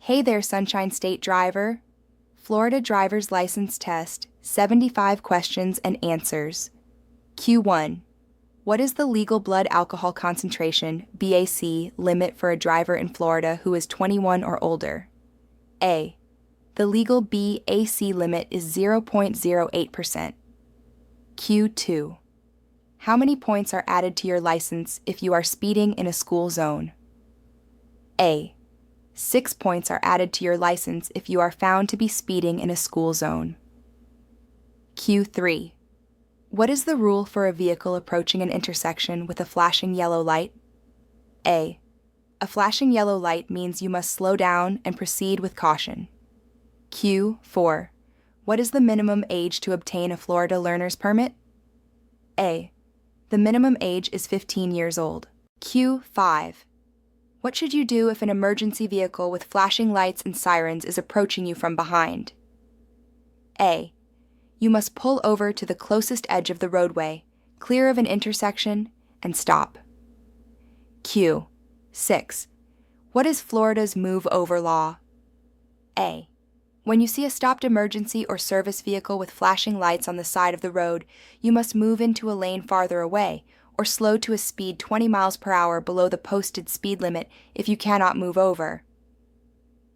Hey there, Sunshine State driver. Florida driver's license test, 75 questions and answers. Q1. What is the legal blood alcohol concentration, BAC, limit for a driver in Florida who is 21 or older? A. The legal BAC limit is 0.08%. Q2. How many points are added to your license if you are speeding in a school zone? A. 6 points are added to your license if you are found to be speeding in a school zone. Q3. What is the rule for a vehicle approaching an intersection with a flashing yellow light? A. A flashing yellow light means you must slow down and proceed with caution. Q4. What is the minimum age to obtain a Florida learner's permit? A. The minimum age is 15 years old. Q5. What should you do if an emergency vehicle with flashing lights and sirens is approaching you from behind? A. You must pull over to the closest edge of the roadway, clear of an intersection, and stop. Q6. What is Florida's move over law? A. When you see a stopped emergency or service vehicle with flashing lights on the side of the road, you must move into a lane farther away, or slow to a speed 20 miles per hour below the posted speed limit if you cannot move over.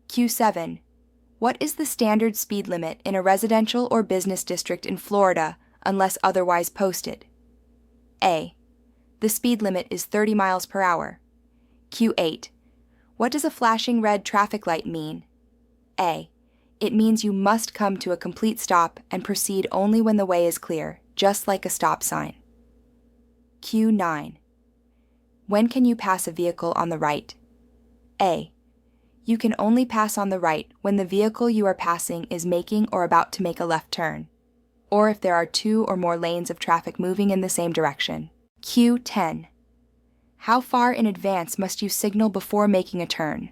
Q7. What is the standard speed limit in a residential or business district in Florida unless otherwise posted? A. The speed limit is 30 miles per hour. Q8. What does a flashing red traffic light mean? A. It means you must come to a complete stop and proceed only when the way is clear, just like a stop sign. Q9. When can you pass a vehicle on the right? A. You can only pass on the right when the vehicle you are passing is making or about to make a left turn, or if there are 2 or more lanes of traffic moving in the same direction. Q10. How far in advance must you signal before making a turn?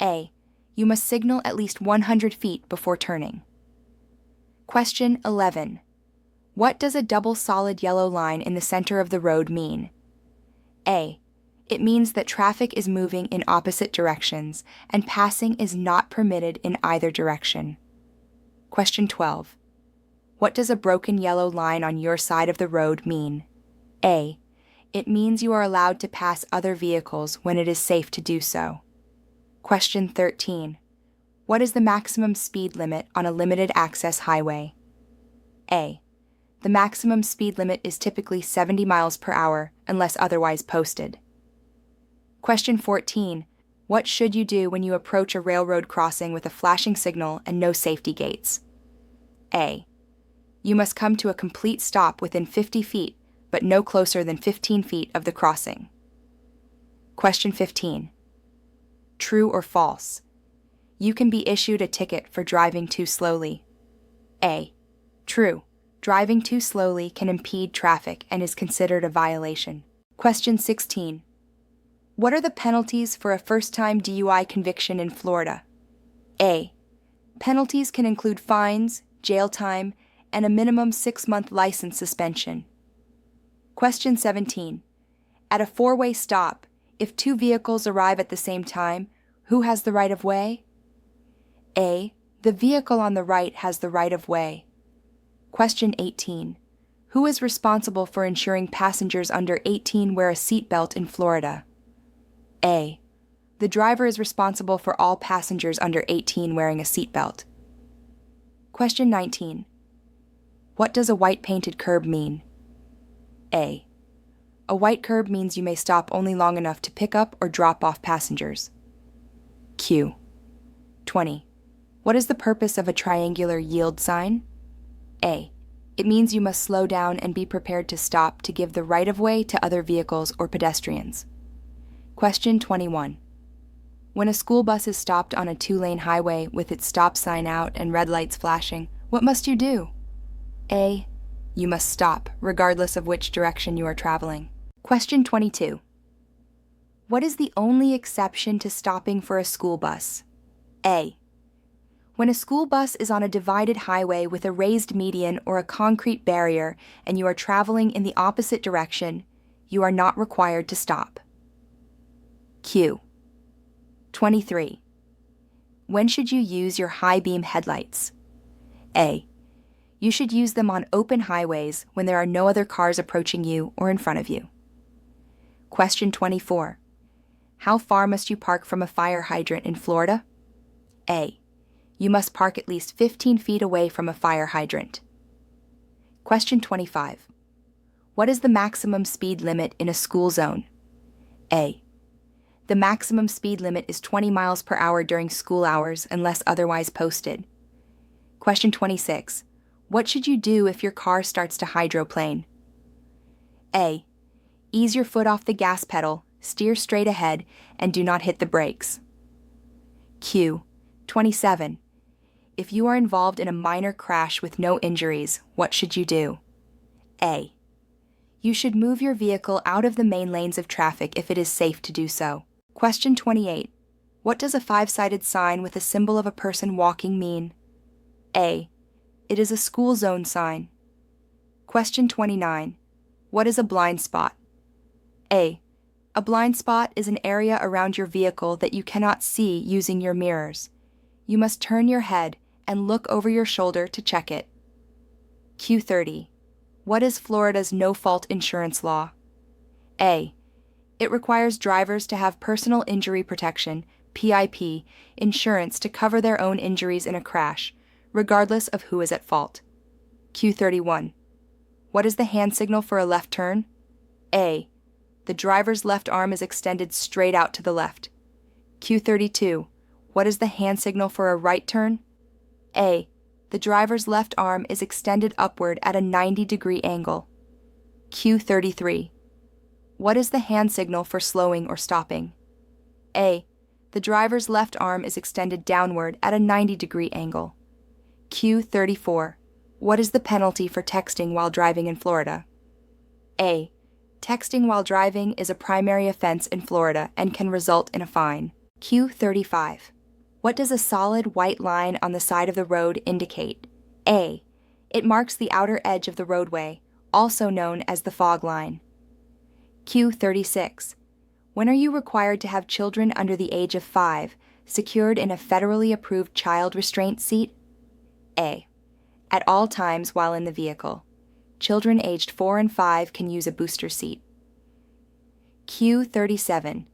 A. You must signal at least 100 feet before turning. Question 11. What does a double solid yellow line in the center of the road mean? A. It means that traffic is moving in opposite directions and passing is not permitted in either direction. Question 12. What does a broken yellow line on your side of the road mean? A. It means you are allowed to pass other vehicles when it is safe to do so. Question 13. What is the maximum speed limit on a limited access highway? A. The maximum speed limit is typically 70 miles per hour unless otherwise posted. Question 14. What should you do when you approach a railroad crossing with a flashing signal and no safety gates? A. You must come to a complete stop within 50 feet, but no closer than 15 feet of the crossing. Question 15. True or false? You can be issued a ticket for driving too slowly. A. True. Driving too slowly can impede traffic and is considered a violation. Question 16. What are the penalties for a first-time DUI conviction in Florida? A. Penalties can include fines, jail time, and a minimum 6-month license suspension. Question 17. At a 4-way stop, if 2 vehicles arrive at the same time, who has the right of way? A. The vehicle on the right has the right of way. Question 18. Who is responsible for ensuring passengers under 18 wear a seatbelt in Florida? A. The driver is responsible for all passengers under 18 wearing a seatbelt. Question 19. What does a white painted curb mean? A. A white curb means you may stop only long enough to pick up or drop off passengers. Q. 20. What is the purpose of a triangular yield sign? A. It means you must slow down and be prepared to stop to give the right-of-way to other vehicles or pedestrians. Question 21. When a school bus is stopped on a 2-lane highway with its stop sign out and red lights flashing, what must you do? A. You must stop, regardless of which direction you are traveling. Question 22. What is the only exception to stopping for a school bus? A. When a school bus is on a divided highway with a raised median or a concrete barrier and you are traveling in the opposite direction, you are not required to stop. Q. 23. When should you use your high beam headlights? A. You should use them on open highways when there are no other cars approaching you or in front of you. Question 24. How far must you park from a fire hydrant in Florida? A. You must park at least 15 feet away from a fire hydrant. Question 25. What is the maximum speed limit in a school zone? A. The maximum speed limit is 20 miles per hour during school hours unless otherwise posted. Question 26. What should you do if your car starts to hydroplane? A. Ease your foot off the gas pedal, steer straight ahead, and do not hit the brakes. Q. 27. If you are involved in a minor crash with no injuries, what should you do? A. You should move your vehicle out of the main lanes of traffic if it is safe to do so. Question 28. What does a 5-sided sign with a symbol of a person walking mean? A. It is a school zone sign. Question 29. What is a blind spot? A. A blind spot is an area around your vehicle that you cannot see using your mirrors. You must turn your head and look over your shoulder to check it. Q30. What is Florida's no-fault insurance law? A. It requires drivers to have personal injury protection, PIP, insurance to cover their own injuries in a crash, regardless of who is at fault. Q31. What is the hand signal for a left turn? A. The driver's left arm is extended straight out to the left. Q32. What is the hand signal for a right turn? A. The driver's left arm is extended upward at a 90-degree angle. Q33. What is the hand signal for slowing or stopping? A. The driver's left arm is extended downward at a 90-degree angle. Q34. What is the penalty for texting while driving in Florida? A. Texting while driving is a primary offense in Florida and can result in a fine. Q35. What does a solid white line on the side of the road indicate? A. It marks the outer edge of the roadway, also known as the fog line. Q36. When are you required to have children under the age of 5 secured in a federally approved child restraint seat? A. At all times while in the vehicle. Children aged 4 and 5 can use a booster seat. Q37.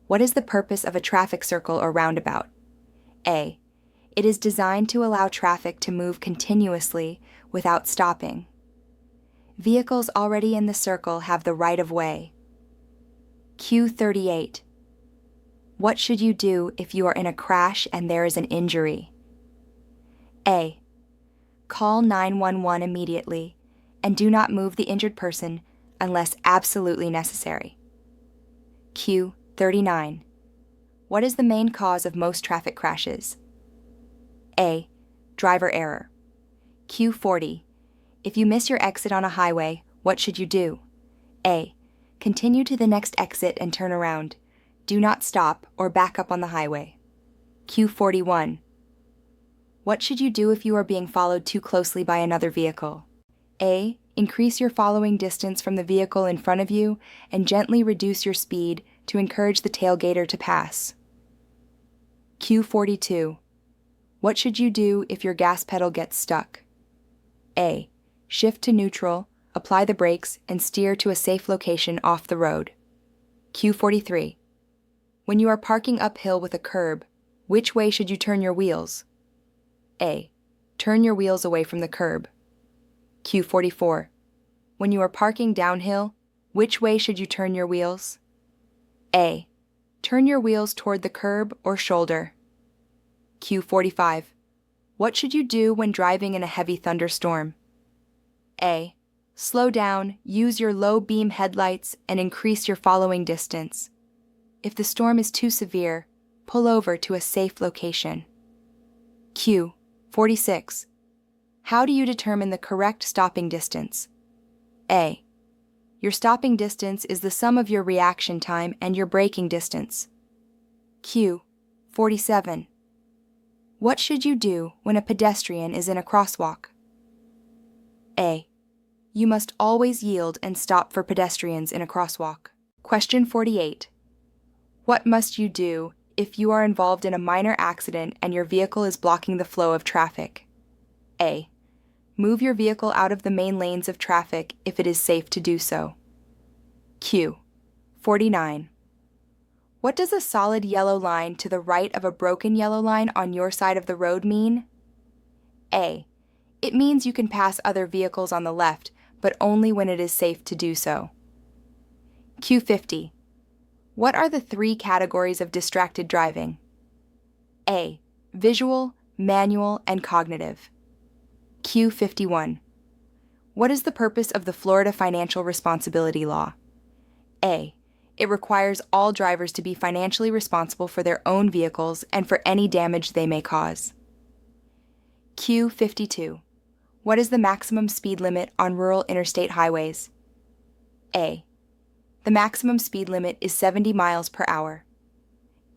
What is the purpose of a traffic circle or roundabout? A. It is designed to allow traffic to move continuously without stopping. Vehicles already in the circle have the right of way. Q38. What should you do if you are in a crash and there is an injury? A. Call 911 immediately and do not move the injured person unless absolutely necessary. Q39. What is the main cause of most traffic crashes? A. Driver error. Q40. If you miss your exit on a highway, what should you do? A. Continue to the next exit and turn around. Do not stop or back up on the highway. Q41. What should you do if you are being followed too closely by another vehicle? A. Increase your following distance from the vehicle in front of you and gently reduce your speed to encourage the tailgater to pass. Q42. What should you do if your gas pedal gets stuck? A. Shift to neutral, apply the brakes, and steer to a safe location off the road. Q43. When you are parking uphill with a curb, which way should you turn your wheels? A. Turn your wheels away from the curb. Q44. When you are parking downhill, which way should you turn your wheels? A. Turn your wheels toward the curb or shoulder. Q45. What should you do when driving in a heavy thunderstorm? A. Slow down, use your low beam headlights, and increase your following distance. If the storm is too severe, pull over to a safe location. Q46. How do you determine the correct stopping distance? A. Your stopping distance is the sum of your reaction time and your braking distance. Q47. What should you do when a pedestrian is in a crosswalk? A. You must always yield and stop for pedestrians in a crosswalk. Question 48. What must you do if you are involved in a minor accident and your vehicle is blocking the flow of traffic. A. Move your vehicle out of the main lanes of traffic if it is safe to do so. Q. 49. What does a solid yellow line to the right of a broken yellow line on your side of the road mean? A. It means you can pass other vehicles on the left, but only when it is safe to do so. Q50. What are the three categories of distracted driving? A. Visual, manual, and cognitive. Q51. What is the purpose of the Florida Financial Responsibility Law? A. It requires all drivers to be financially responsible for their own vehicles and for any damage they may cause. Q52. What is the maximum speed limit on rural interstate highways? A. The maximum speed limit is 70 miles per hour.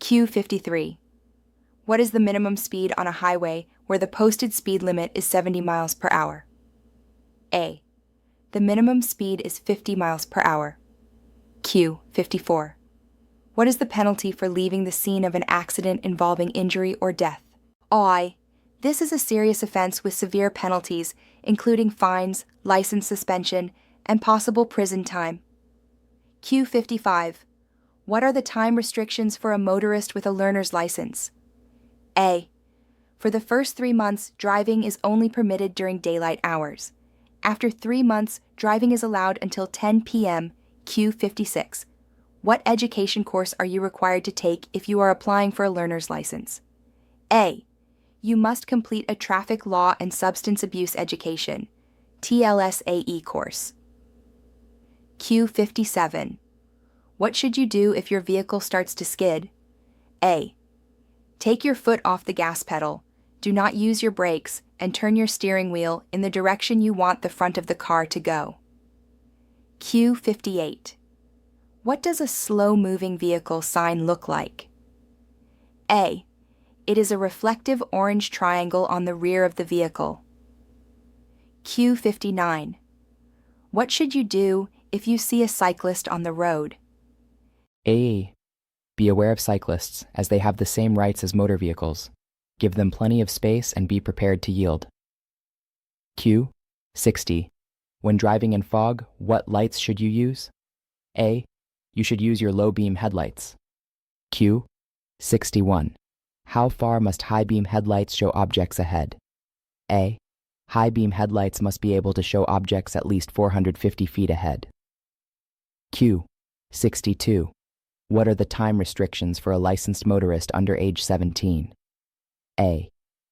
Q53. What is the minimum speed on a highway where the posted speed limit is 70 miles per hour? A. The minimum speed is 50 miles per hour. Q54. What is the penalty for leaving the scene of an accident involving injury or death? I. This is a serious offense with severe penalties, including fines, license suspension, and possible prison time. Q55. What are the time restrictions for a motorist with a learner's license? A. For the first 3 months, driving is only permitted during daylight hours. After 3 months, driving is allowed until 10 p.m. Q56. What education course are you required to take if you are applying for a learner's license? A. You must complete a traffic law and substance abuse education, TLSAE course. Q57. What should you do if your vehicle starts to skid? A. Take your foot off the gas pedal, do not use your brakes, and turn your steering wheel in the direction you want the front of the car to go. Q58. What does a slow-moving vehicle sign look like? A. It is a reflective orange triangle on the rear of the vehicle. Q59. What should you do if you see a cyclist on the road? A. Be aware of cyclists, as they have the same rights as motor vehicles. Give them plenty of space and be prepared to yield. Q. 60. When driving in fog, what lights should you use? A. You should use your low-beam headlights. Q. 61. How far must high-beam headlights show objects ahead? A. High-beam headlights must be able to show objects at least 450 feet ahead. Q. 62. What are the time restrictions for a licensed motorist under age 17? A.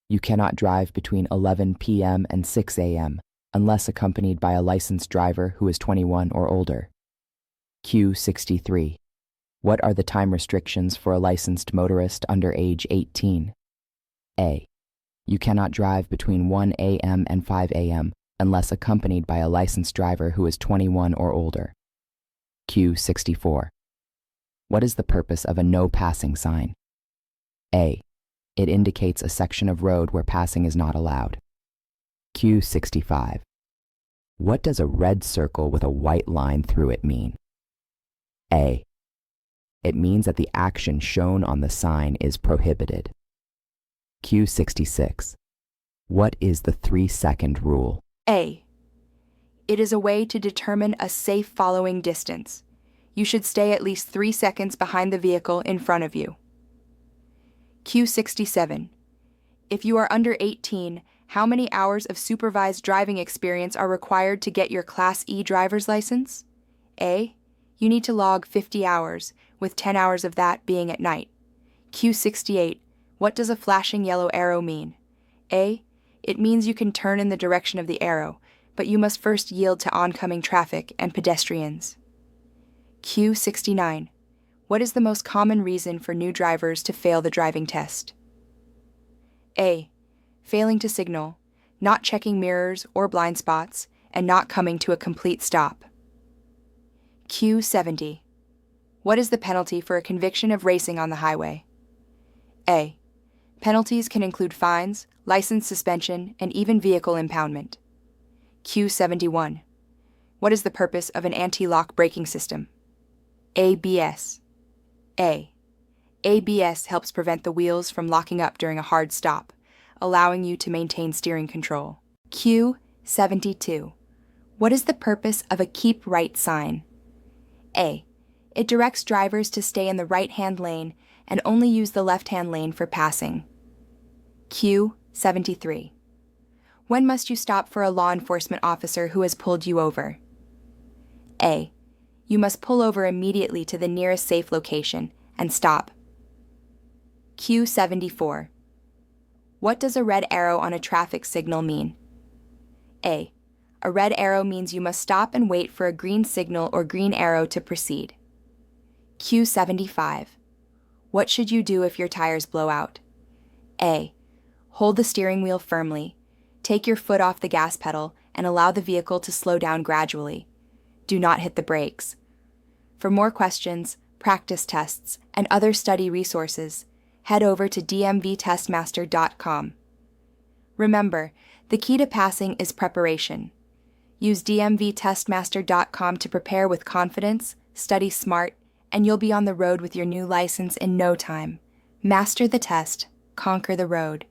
You cannot drive between 11 p.m. and 6 a.m. unless accompanied by a licensed driver who is 21 or older. Q63. What are the time restrictions for a licensed motorist under age 18? A. You cannot drive between 1 a.m. and 5 a.m. unless accompanied by a licensed driver who is 21 or older. Q64. What is the purpose of a no passing sign? A. It indicates a section of road where passing is not allowed. Q65. What does a red circle with a white line through it mean? A. It means that the action shown on the sign is prohibited. Q66. What is the 3-second rule? A. It is a way to determine a safe following distance. You should stay at least 3 seconds behind the vehicle in front of you. Q67. If you are under 18, how many hours of supervised driving experience are required to get your Class E driver's license? A. You need to log 50 hours, with 10 hours of that being at night. Q68. What does a flashing yellow arrow mean? A. It means you can turn in the direction of the arrow, but you must first yield to oncoming traffic and pedestrians. Q69. What is the most common reason for new drivers to fail the driving test? A. Failing to signal, not checking mirrors or blind spots, and not coming to a complete stop. Q70. What is the penalty for a conviction of racing on the highway? A. Penalties can include fines, license suspension, and even vehicle impoundment. Q71. What is the purpose of an anti-lock braking system? ABS. A. ABS helps prevent the wheels from locking up during a hard stop, allowing you to maintain steering control. Q72. What is the purpose of a keep right sign? A. It directs drivers to stay in the right-hand lane and only use the left-hand lane for passing. Q73. When must you stop for a law enforcement officer who has pulled you over? A. You must pull over immediately to the nearest safe location and stop. Q74. What does a red arrow on a traffic signal mean? A. A red arrow means you must stop and wait for a green signal or green arrow to proceed. Q75. What should you do if your tires blow out? A. Hold the steering wheel firmly. Take your foot off the gas pedal and allow the vehicle to slow down gradually. Do not hit the brakes. For more questions, practice tests, and other study resources, head over to Dmvtestmaster.com. Remember, the key to passing is preparation. Use Dmvtestmaster.com to prepare with confidence, study smart, and you'll be on the road with your new license in no time. Master the test, conquer the road.